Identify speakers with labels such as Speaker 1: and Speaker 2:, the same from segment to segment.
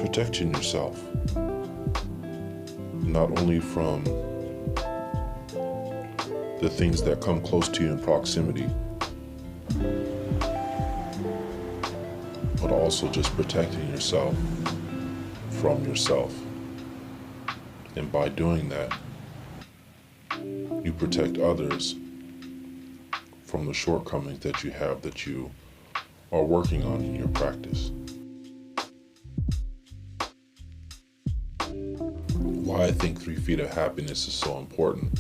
Speaker 1: protecting yourself, not only from the things that come close to you in proximity, but also just protecting yourself from yourself. And by doing that, you protect others from the shortcomings that you have that you are working on in your practice. Why I think 3 feet of happiness is so important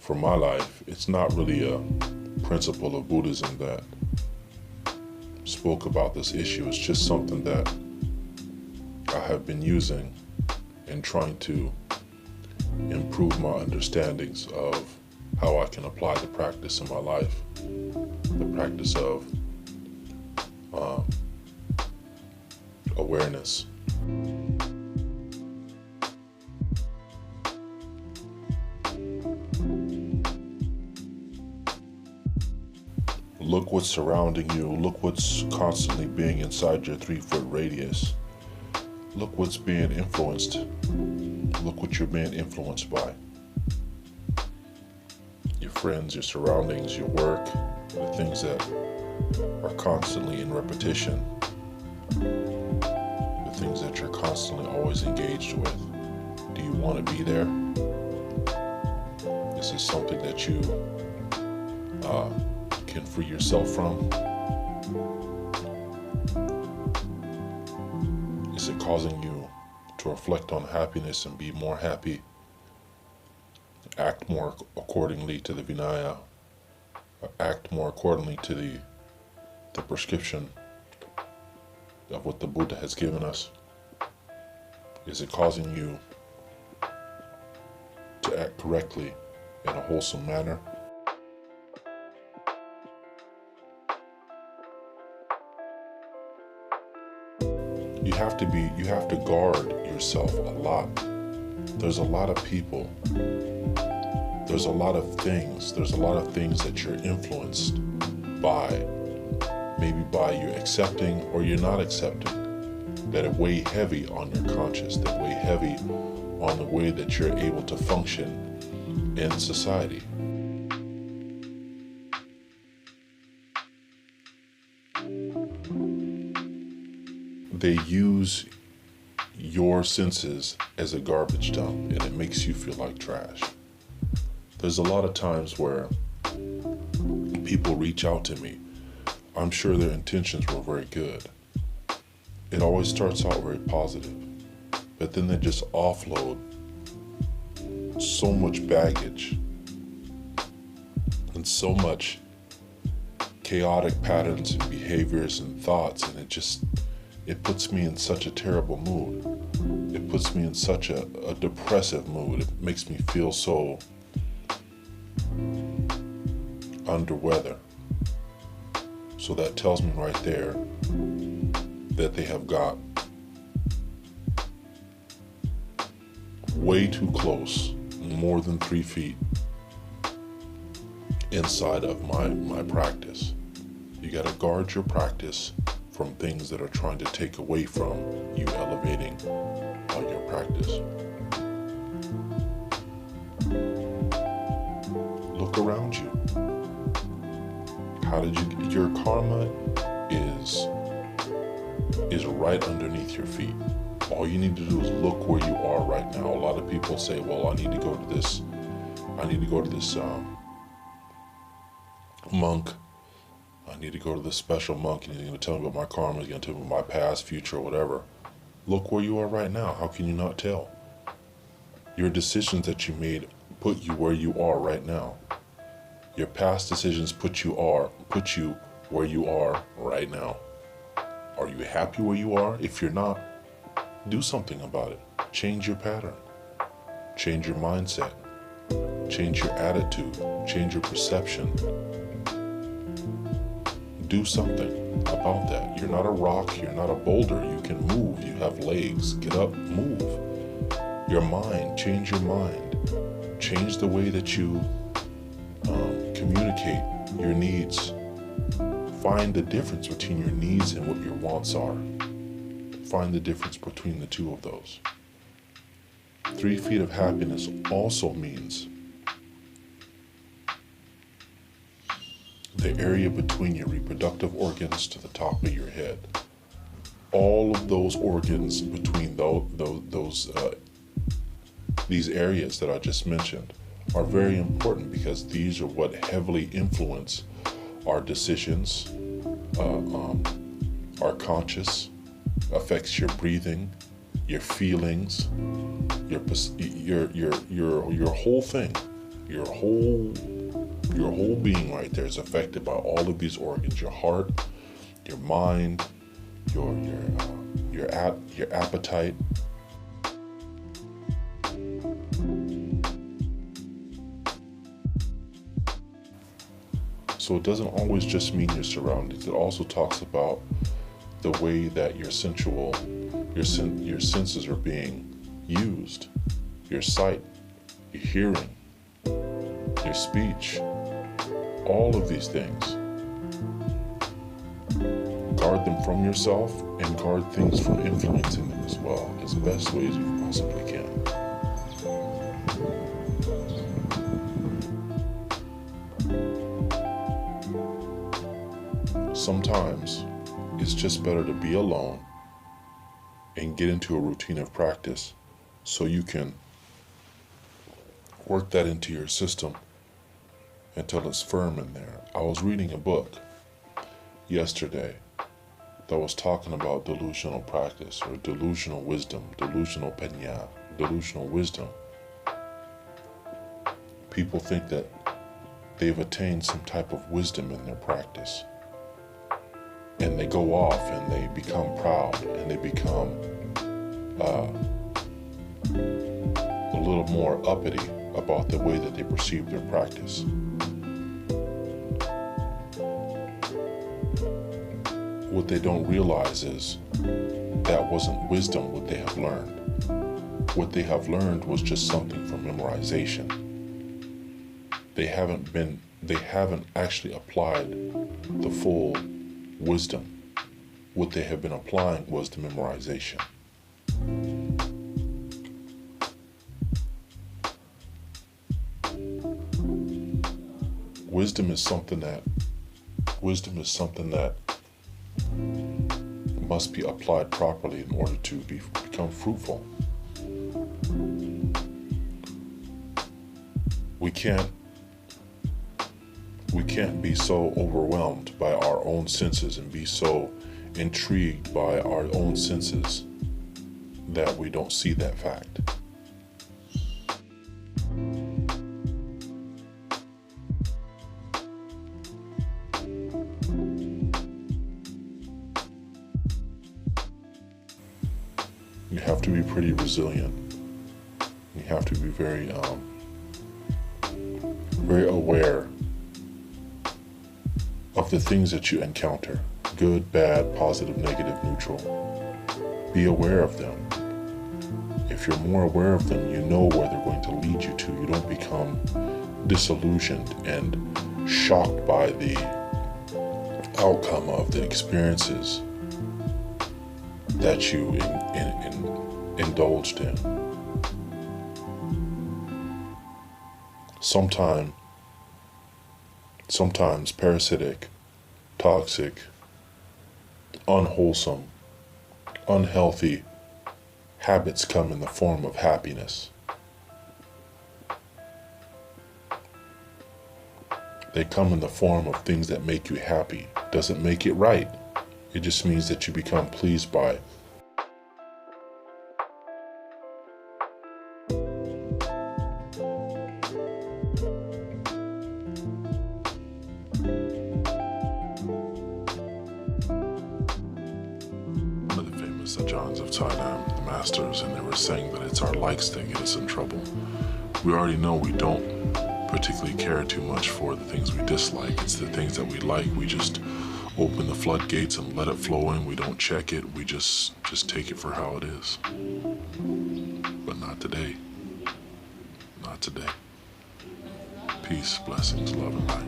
Speaker 1: for my life, it's not really a principle of Buddhism that spoke about this issue. It's just something that I have been using and trying to improve my understandings of how I can apply the practice in my life. The practice of awareness. Look what's surrounding you. Look what's constantly being inside your 3-foot radius. Look what's being influenced. Look what you're being influenced by. Your friends, your surroundings, your work, the things that are constantly in repetition, the things that you're constantly always engaged with. Do you want to be there? Is this something that you can free yourself from? Is it causing you to reflect on happiness and be more happy? Act more accordingly to the Vinaya. Act more accordingly to the prescription of what the Buddha has given us? Is it causing you to act correctly in a wholesome manner? You have to guard yourself a lot. There's a lot of people. There's a lot of things. There's a lot of things that you're influenced by. Maybe by you accepting or you're not accepting, that weigh heavy on your conscience, that weigh heavy on the way that you're able to function in society. They use your senses as a garbage dump, and it makes you feel like trash. There's a lot of times where people reach out to me. I'm sure their intentions were very good. It always starts out very positive, but then they just offload so much baggage and so much chaotic patterns and behaviors and thoughts, and it puts me in such a terrible mood. It puts me in such a depressive mood. It makes me feel so under weather. So that tells me right there that they have got way too close, more than 3 feet inside of my practice. You got to guard your practice from things that are trying to take away from you elevating on your practice. Look around you. Your karma is right underneath your feet. All you need to do is look where you are right now. A lot of people say, well, I need to go to this monk. I need to go to this special monk, and he's going to tell me about my karma, he's going to tell me about my past, future, or whatever. Look where you are right now. How can you not tell? Your decisions that you made put you where you are right now. Your past decisions put you where you are right now. Are you happy where you are? If you're not, do something about it. Change your pattern. Change your mindset. Change your attitude. Change your perception. Do something about that. You're not a rock. You're not a boulder. You can move. You have legs. Get up, move. Your mind. Change your mind. Change the way that you communicate your needs. Find the difference between your needs and what your wants are. find the difference between the two of those. 3 feet of happiness also means the area between your reproductive organs to the top of your head. All of those organs between these areas that I just mentioned are very important, because these are what heavily influence our decisions, our conscious, affects your breathing, your feelings, your whole thing, your whole being right there is affected by all of these organs: your heart, your mind, your appetite. So it doesn't always just mean your surroundings. It also talks about the way that your senses are being used: your sight, your hearing, your speech, all of these things. Guard them from yourself and guard things from influencing them as well, as best way as you possibly can. Sometimes it's just better to be alone and get into a routine of practice so you can work that into your system until it's firm in there. I was reading a book yesterday that was talking about delusional practice, or delusional wisdom, delusional panya, delusional wisdom. People think that they've attained some type of wisdom in their practice, and they go off and they become proud and they become a little more uppity about the way that they perceive their practice. What they don't realize is that wasn't wisdom what they have learned. What they have learned was just something from memorization. They haven't actually applied the full wisdom. What they have been applying was the memorization. Wisdom is something that must be applied properly in order to become fruitful. We can't be so overwhelmed by our own senses and be so intrigued by our own senses that we don't see that fact. You have to be pretty resilient. You have to be very aware of the things that you encounter: good, bad, positive, negative, neutral. Be aware of them. If you're more aware of them, you know where they're going to lead you to. You don't become disillusioned and shocked by the outcome of the experiences that you indulged in. Sometimes parasitic, toxic, unwholesome, unhealthy habits come in the form of happiness. They come in the form of things that make you happy. Doesn't make it right. It just means that you become pleased by it. Johns of Thailand, the masters, and they were saying that it's our likes that get us in trouble. We already know we don't particularly care too much for the things we dislike. It's the things that we like. We just open the floodgates and let it flow in. We don't check it. We just take it for how it is. But not today. Not today. Peace, blessings, love, and light.